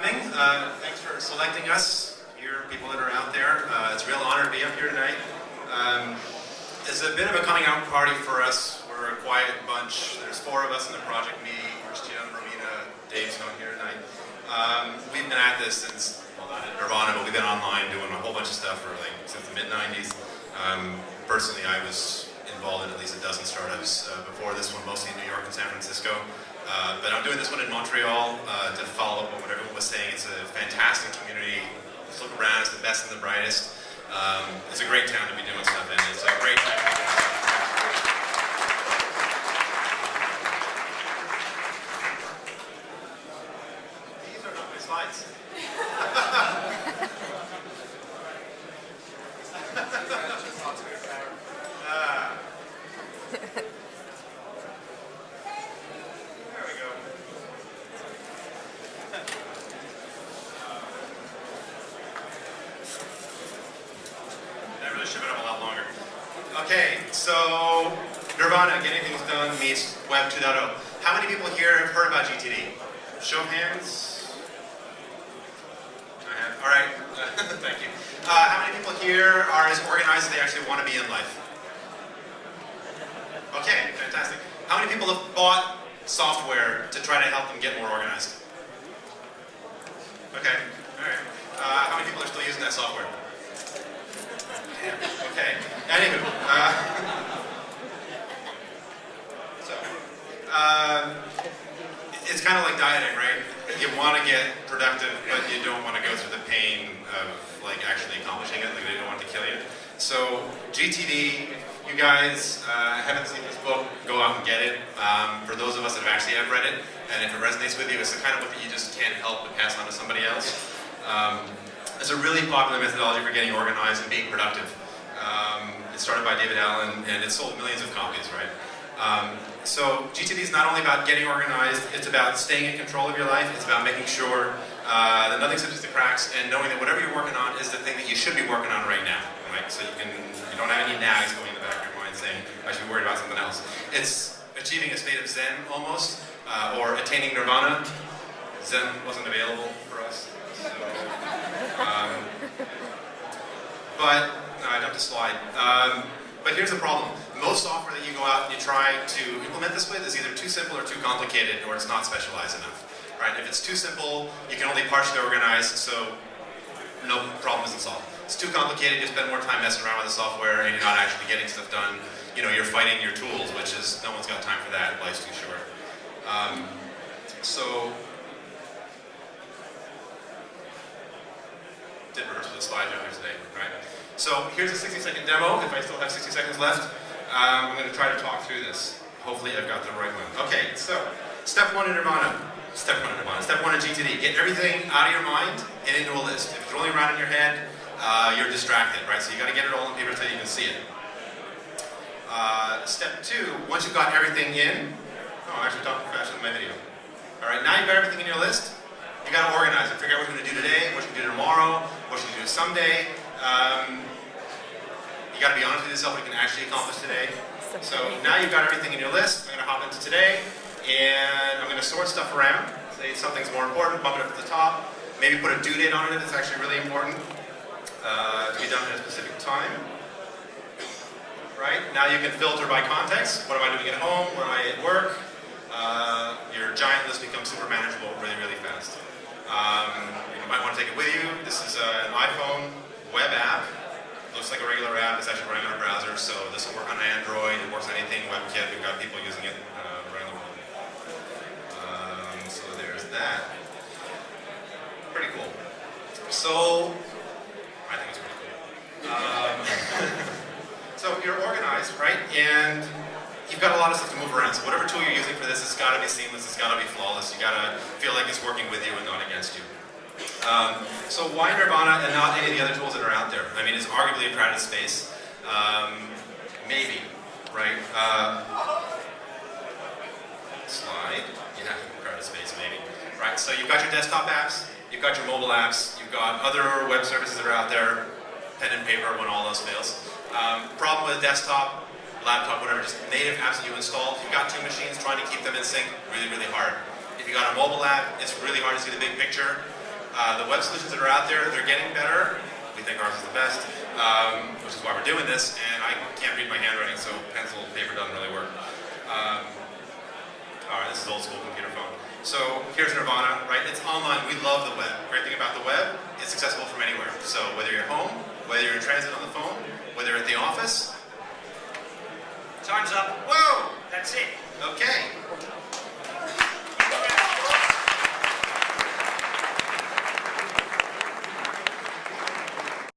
Thanks for selecting us, here, people that are out there. It's a real honor to be up here tonight. It's a bit of a coming out party for us. We're a quiet bunch. There's 4 of us in the project, me, Christian, Romina, Dave's not here tonight. We've been at this since, well, not at Nirvana, but we've been online doing a whole bunch of stuff for since the mid-90s. Personally, I was involved in at least a dozen startups before this one, mostly in New York and San Francisco. But I'm doing this one in Montreal to follow up on what everyone was saying. It's a fantastic community. Just look around, it's the best and the brightest. It's a great town to be doing stuff in. It's a great time to be doing stuff. These are not my slides. Okay, so Nirvana, getting things done, meets Web 2.0. How many people here have heard about GTD? Show of hands. I have. All right, thank you. How many people here are as organized as they actually want to be in life? Okay, fantastic. How many people have bought software to try to help them get more organized? Okay, all right. How many people are still using that software? Okay. Anywho, it's kind of like dieting, right? You want to get productive, but you don't want to go through the pain of actually accomplishing it. They don't want to kill you. So GTD, you guys haven't seen this book, go out and get it. For those of us that actually have read it, and if it resonates with you, it's the kind of book that you just can't help but pass on to somebody else. It's a really popular methodology for getting organized and being productive. It's started by David Allen, and it sold millions of copies, right? So GTD is not only about getting organized, it's about staying in control of your life, it's about making sure that nothing slips through the cracks, and knowing that whatever you're working on is the thing that you should be working on right now, right? So you don't have any nags going in the back of your mind saying, I should be worried about something else. It's achieving a state of Zen, almost, or attaining Nirvana. Zen wasn't available for us, so... I dumped a slide. But here's the problem. Most software that you go out and you try to implement this with is either too simple or too complicated, or it's not specialized enough. Right? If it's too simple, you can only partially organize, so no problem isn't solved. It's too complicated, you spend more time messing around with the software and you're not actually getting stuff done. You know, you're fighting your tools, which is, no one's got time for that, life's too short. Did rehearse with the slides earlier today, right? So here's a 60-second demo, if I still have 60 seconds left. I'm going to try to talk through this. Hopefully I've got the right one. Okay, so step 1 in Nirvana. Step 1 in GTD. Get everything out of your mind and into a list. If it's rolling around in your head, you're distracted, right? So you got to get it all on paper so you can see it. Step 2, once you've got everything in, I'm actually talking faster than my video. All right, now you've got everything in your list. You got to organize it. Figure out what you're going to do today, what you're going to do tomorrow, what you're going to do someday. You got to be honest with yourself what you can actually accomplish today. So now you've got everything in your list. I'm going to hop into today, and I'm going to sort stuff around. Say something's more important, bump it up to the top. Maybe put a due date on it if it's actually really important to be done at a specific time. Right? Now you can filter by context. What am I doing at home? What am I at work? Your giant list becomes super manageable really, really fast. You might want to take it with you. This is an iPhone web app. Looks like a regular app. It's actually running on a browser, so this will work on Android. It works on anything WebKit. We've got people using it around the world. So there's that. Pretty cool. So I think it's pretty cool. So you're organized, right? And you've got a lot of stuff to move around. So whatever tool you're using for this, it's got to be seamless. It's got to be flawless. You got to feel like it's working with you and not against you. So why Nirvana and not any of the other tools that are out there? I mean, it's arguably a crowded space. Maybe, right? Slide. Yeah, crowded space, maybe. Right, so you've got your desktop apps, you've got your mobile apps, you've got other web services that are out there, pen and paper when all else fails. Problem with desktop, laptop, whatever, just native apps that you install. If you've got 2 machines, trying to keep them in sync, really, really hard. If you've got a mobile app, it's really hard to see the big picture. The web solutions that are out there, they're getting better. We think ours is the best, which is why we're doing this, and I can't read my handwriting, so pencil and paper doesn't really work. Alright, this is old school computer phone. So here's Nirvana, right? It's online. We love the web. Great thing about the web, it's accessible from anywhere. So whether you're home, whether you're in transit on the phone, whether you're at the office. Time's up. Whoa! That's it. Okay.